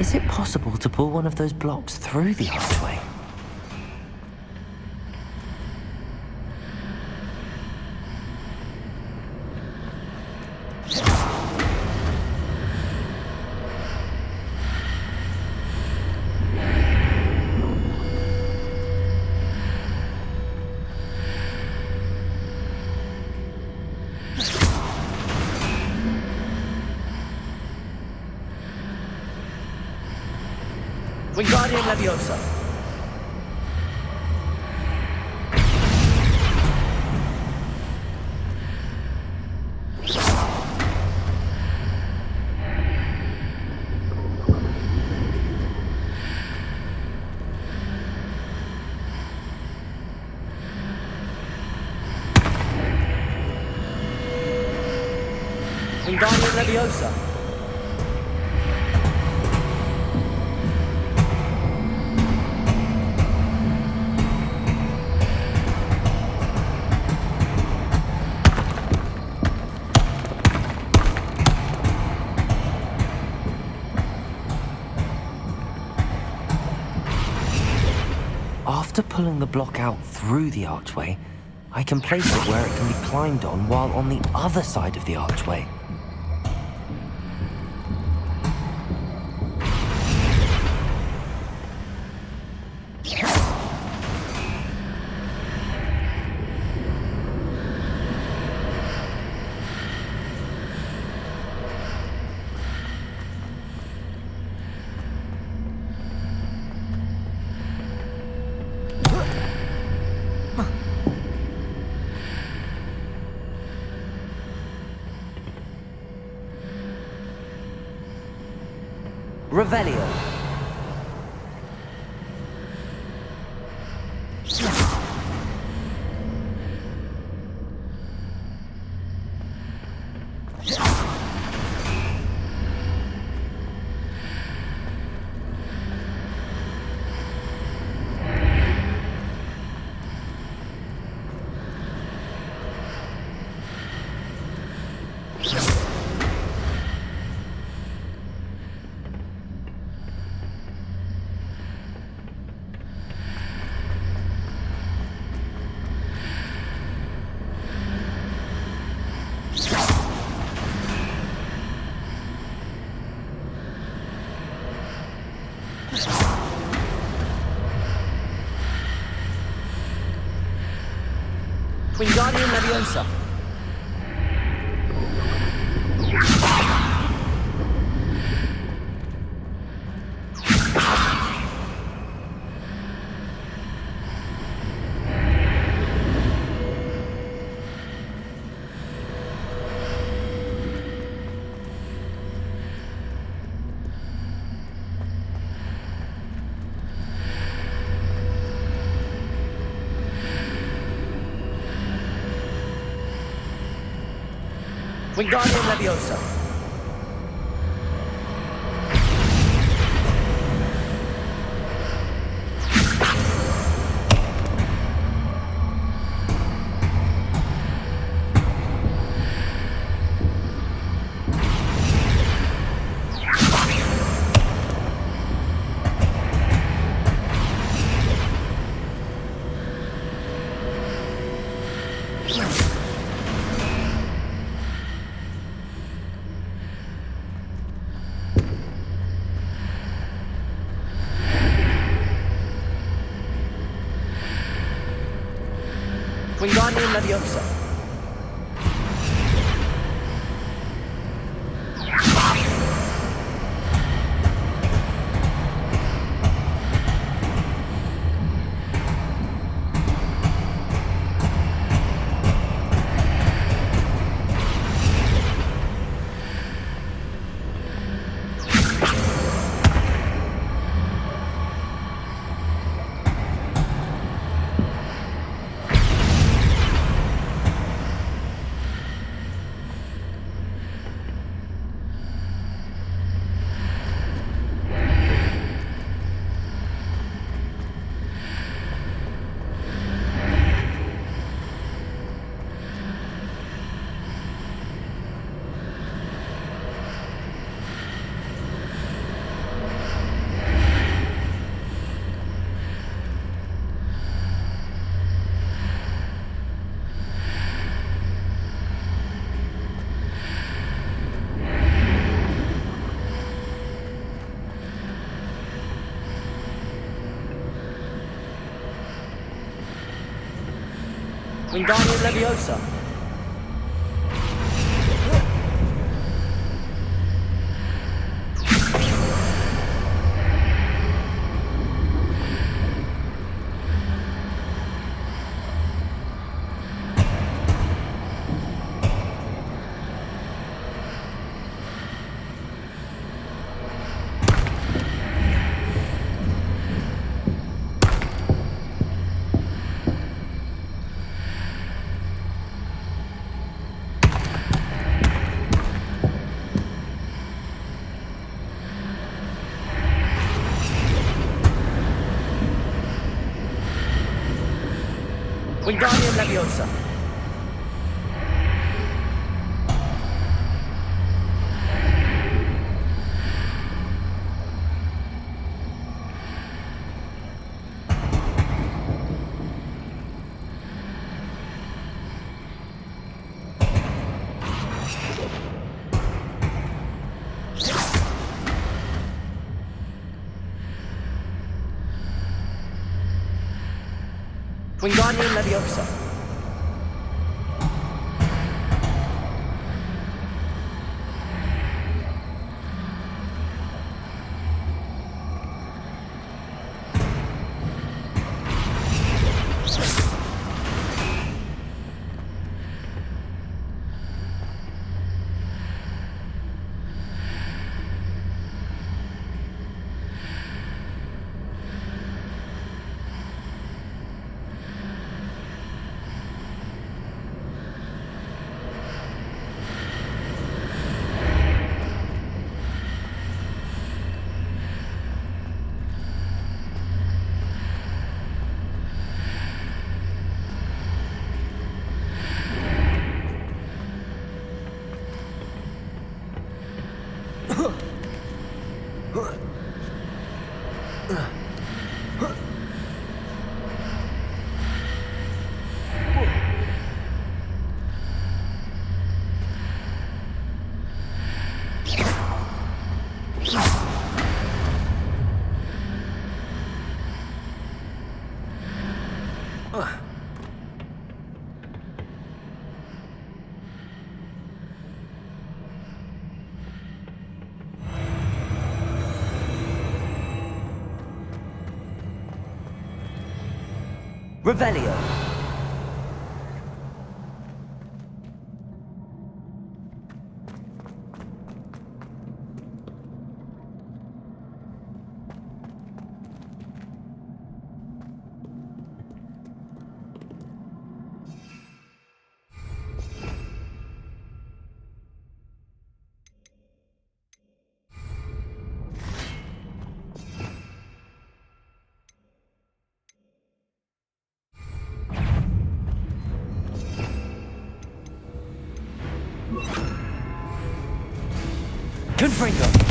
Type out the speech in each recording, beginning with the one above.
Is it possible to pull one of those blocks through the archway? Wingardium Leviosa. Wingardium Leviosa. After pulling the block out through the archway, I can place it where it can be climbed on while on the other side of the archway. Revelio. Wingardium Leviosa. Wingardium Leviosa. Wingardium Leviosa. Wingardium Leviosa. Wingardium Leviosa. Wingardium Leviosa. Revelio. Confringo.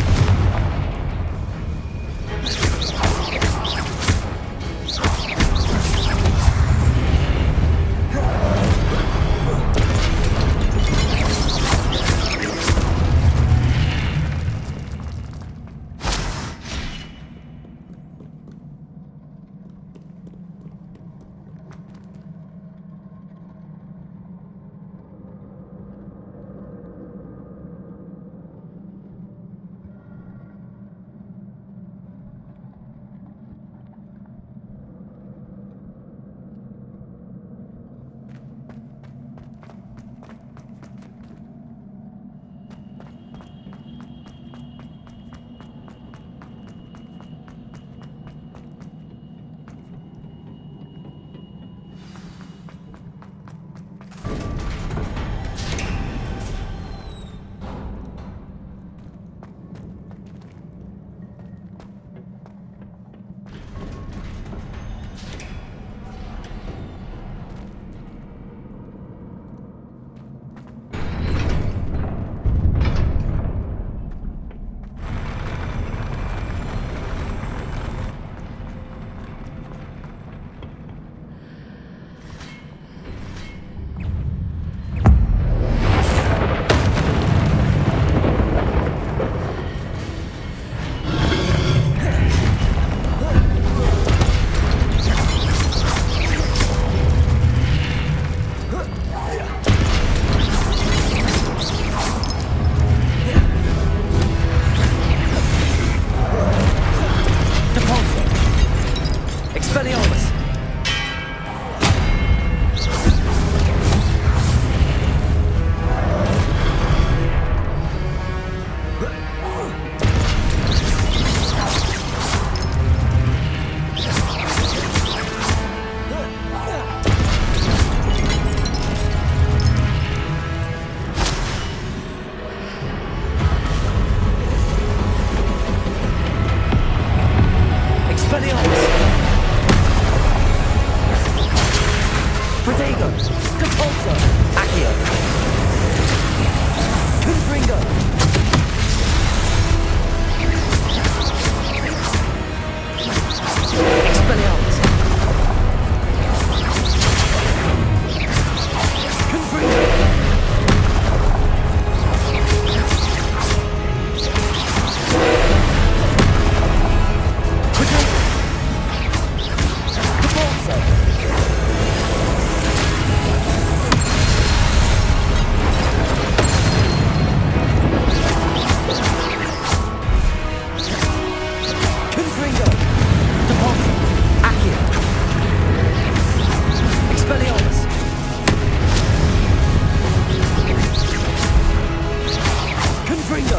Confringo!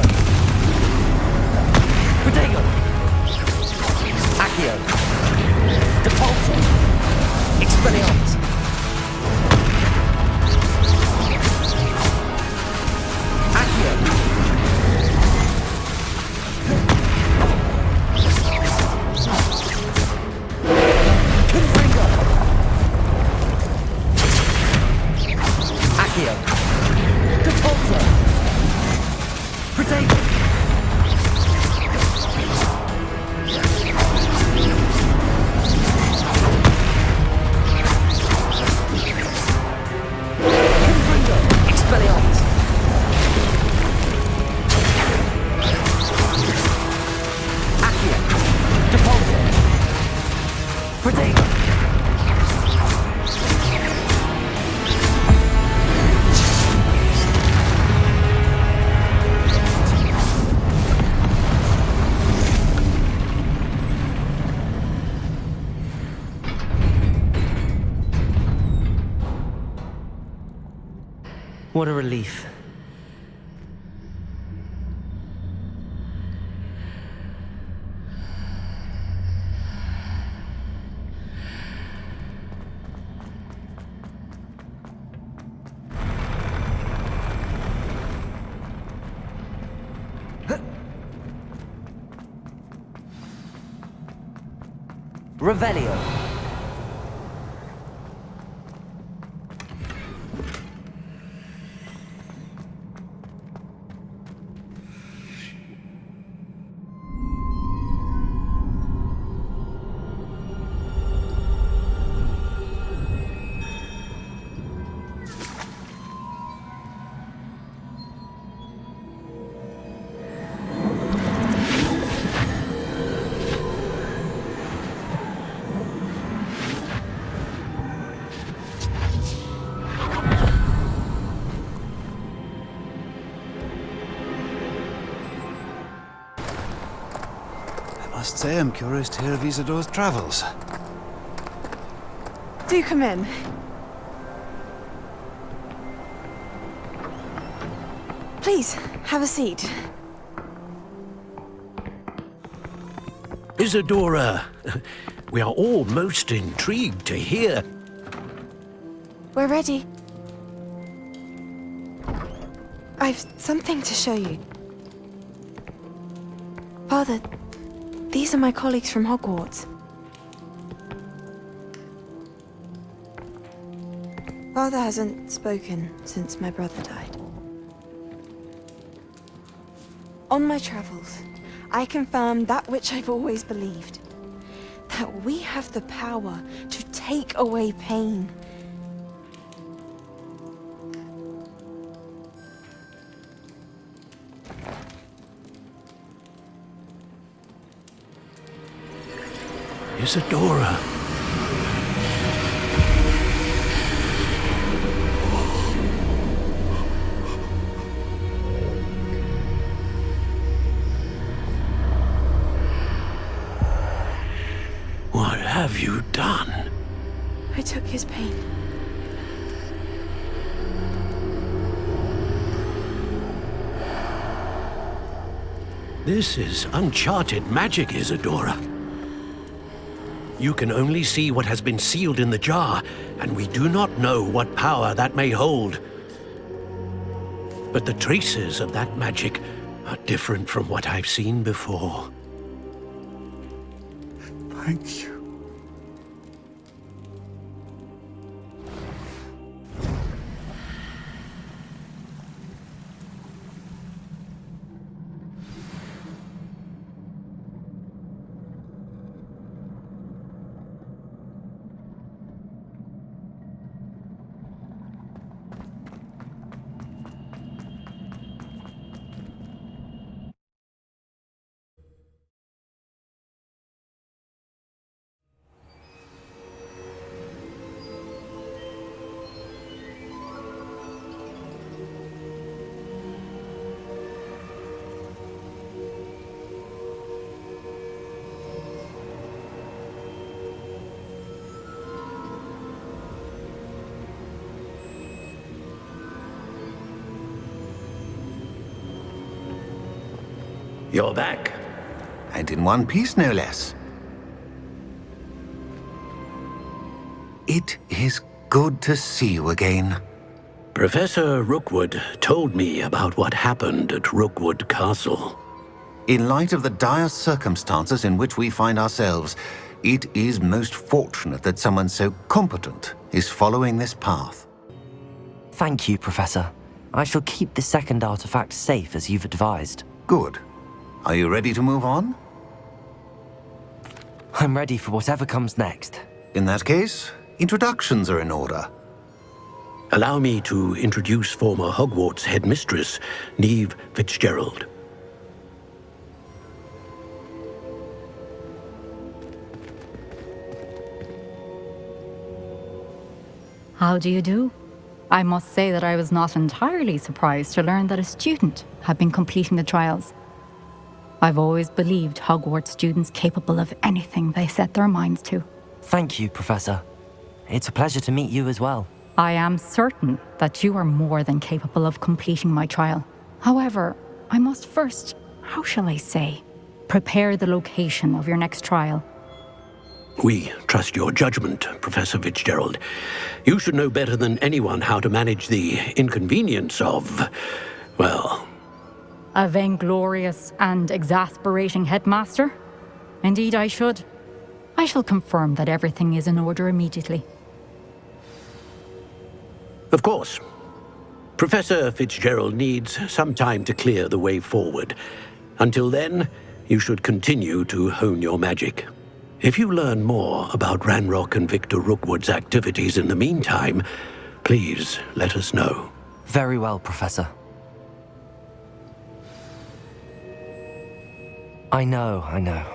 Protego! Accio! Depulso! Expelliarmus! Accio! Confringo! Accio! Depulso! Protego! Confringo! Expelliarmus! Accio! Depulso! Protego! What a relief. Revelio. I must say I'm curious to hear of Isidore's travels. Do come in. Please, have a seat. Isadora, we are all most intrigued to hear. We're ready. I've something to show you. Father, these are my colleagues from Hogwarts. Father hasn't spoken since my brother died. On my travels, I confirmed that which I've always believed. That we have the power to take away pain. Isadora. What have you done? I took his pain. This is uncharted magic, Isadora. You can only see what has been sealed in the jar, and we do not know what power that may hold. But the traces of that magic are different from what I've seen before. Thank you. You're back. And in one piece, no less. It is good to see you again. Professor Rookwood told me about what happened at Rookwood Castle. In light of the dire circumstances in which we find ourselves, it is most fortunate that someone so competent is following this path. Thank you, Professor. I shall keep the second artifact safe as you've advised. Good. Are you ready to move on? I'm ready for whatever comes next. In that case, introductions are in order. Allow me to introduce former Hogwarts headmistress, Neve Fitzgerald. How do you do? I must say that I was not entirely surprised to learn that a student had been completing the trials. I've always believed Hogwarts students capable of anything they set their minds to. Thank you, Professor. It's a pleasure to meet you as well. I am certain that you are more than capable of completing my trial. However, I must first, how shall I say, prepare the location of your next trial. We trust your judgment, Professor Fitzgerald. You should know better than anyone how to manage the inconvenience of, well... A vainglorious and exasperating headmaster? Indeed I should. I shall confirm that everything is in order immediately. Of course. Professor Fitzgerald needs some time to clear the way forward. Until then, you should continue to hone your magic. If you learn more about Ranrock and Victor Rookwood's activities in the meantime, please let us know. Very well, Professor. I know.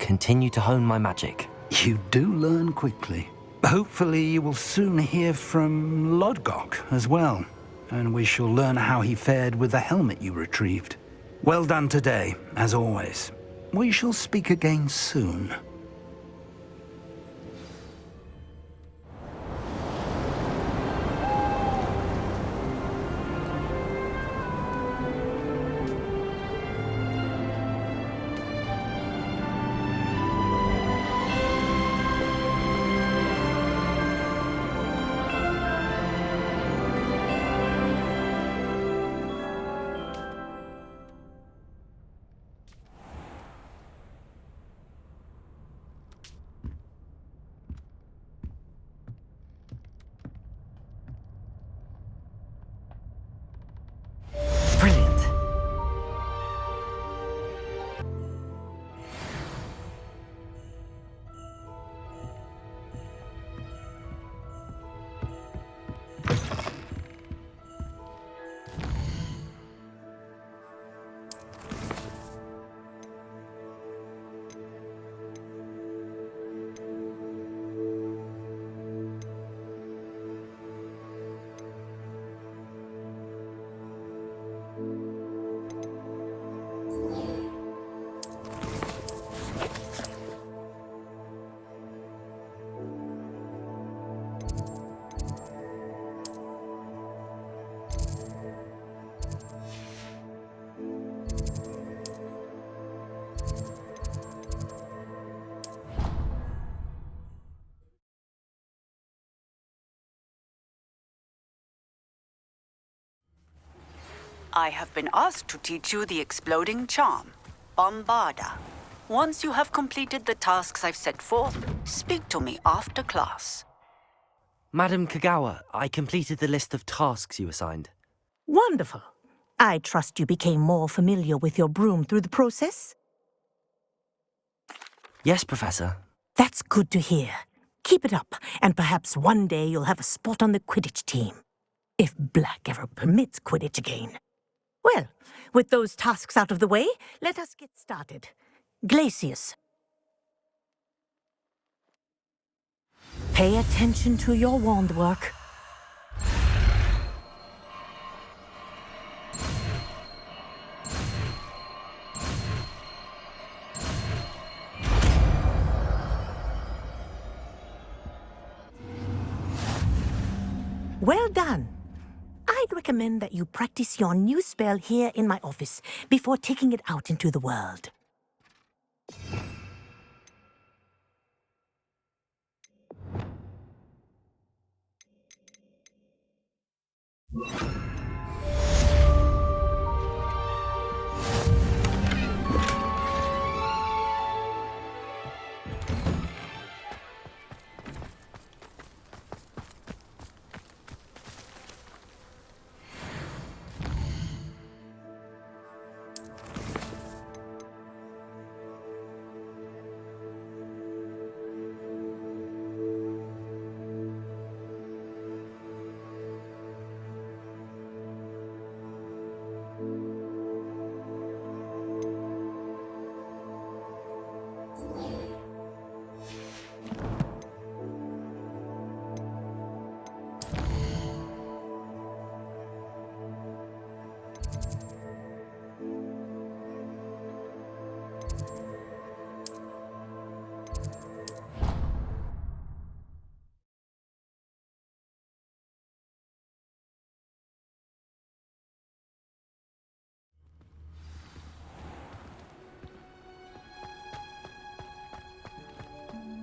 Continue to hone my magic. You do learn quickly. Hopefully you will soon hear from Lodgok as well, and we shall learn how he fared with the helmet you retrieved. Well done today, as always. We shall speak again soon. Brilliant. I have been asked to teach you the exploding charm, Bombarda. Once you have completed the tasks I've set forth, speak to me after class. Madam Kagawa, I completed the list of tasks you assigned. Wonderful. I trust you became more familiar with your broom through the process? Yes, Professor. That's good to hear. Keep it up, and perhaps one day you'll have a spot on the Quidditch team. If Black ever permits Quidditch again. Well, with those tasks out of the way, let us get started. Glacius. Pay attention to your wand work. Well done. I'd recommend recommend that you practice your new spell here in my office before taking it out into the world.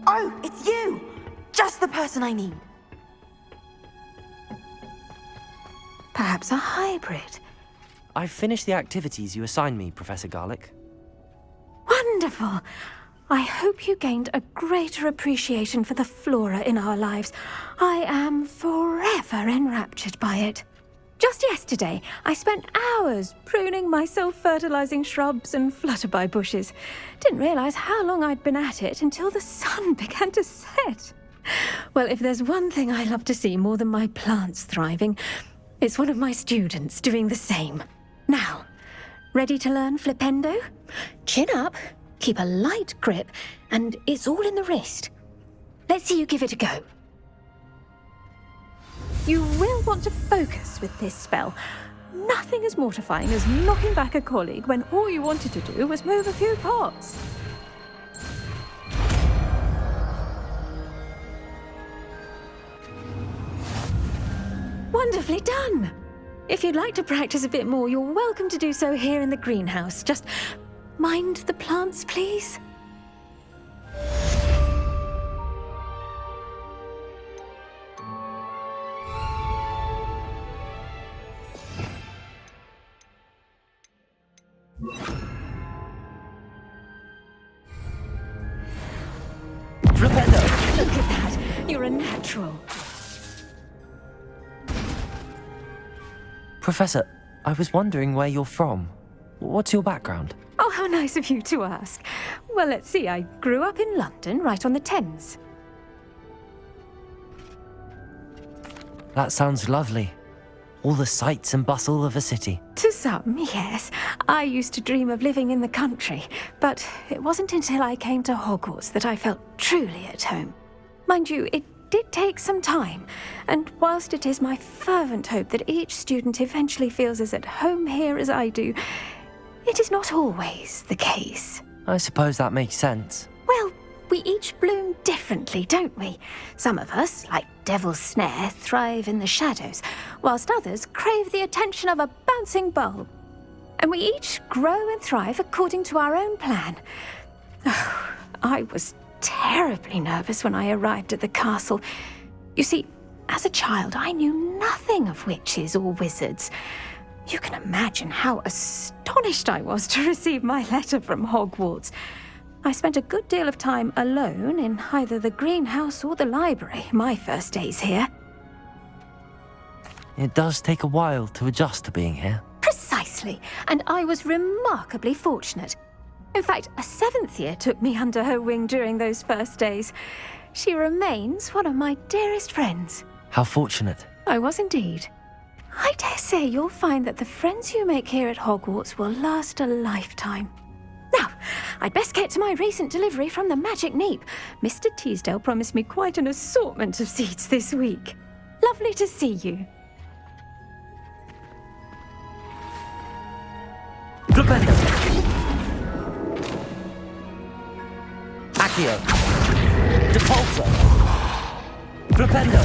Oh, it's you! Just the person I need. Perhaps a hybrid. I've finished the activities you assigned me, Professor Garlick. Wonderful! I hope you gained a greater appreciation for the flora in our lives. I am forever enraptured by it. Just yesterday, I spent hours pruning my self-fertilizing shrubs and flutterby bushes. Didn't realize how long I'd been at it until the sun began to set. Well, if there's one thing I love to see more than my plants thriving, it's one of my students doing the same. Now, ready to learn Flipendo? Chin up, keep a light grip, and it's all in the wrist. Let's see you give it a go. You will want to focus with this spell. Nothing as mortifying as knocking back a colleague when all you wanted to do was move a few pots. Wonderfully done! If you'd like to practice a bit more, you're welcome to do so here in the greenhouse. Just mind the plants, please. Flipendo! Look at that! You're a natural. Professor, I was wondering where you're from. What's your background? Oh, how nice of you to ask. Well, let's see. I grew up in London, right on the Thames. That sounds lovely. All the sights and bustle of a city. To some, yes. I used to dream of living in the country, but it wasn't until I came to Hogwarts that I felt truly at home. Mind you, it did take some time, and whilst it is my fervent hope that each student eventually feels as at home here as I do, it is not always the case. I suppose that makes sense. Well, we each bloom differently, don't we? Some of us, like Devil's Snare, thrive in the shadows, whilst others crave the attention of a bouncing bulb. And we each grow and thrive according to our own plan. Oh, I was terribly nervous when I arrived at the castle. You see, as a child, I knew nothing of witches or wizards. You can imagine how astonished I was to receive my letter from Hogwarts. I spent a good deal of time alone in either the greenhouse or the library my first days here. It does take a while to adjust to being here. Precisely, and I was remarkably fortunate. In fact, a 7th year took me under her wing during those first days. She remains one of my dearest friends. How fortunate. I was indeed. I dare say you'll find that the friends you make here at Hogwarts will last a lifetime. Now, I'd best get to my recent delivery from the Magic Neep. Mr. Teasdale promised me quite an assortment of seeds this week. Lovely to see you. Flipendo! Accio! Depulso! Flipendo!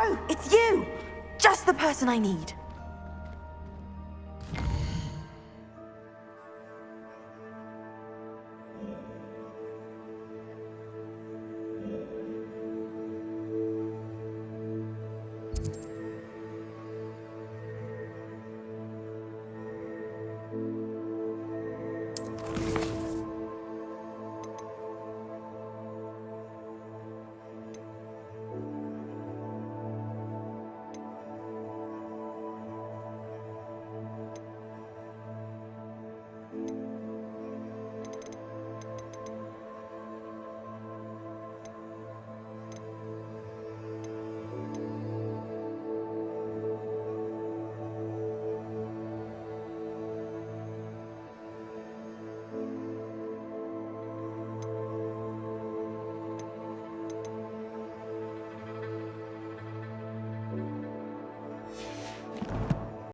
Oh, it's you! Just the person I need.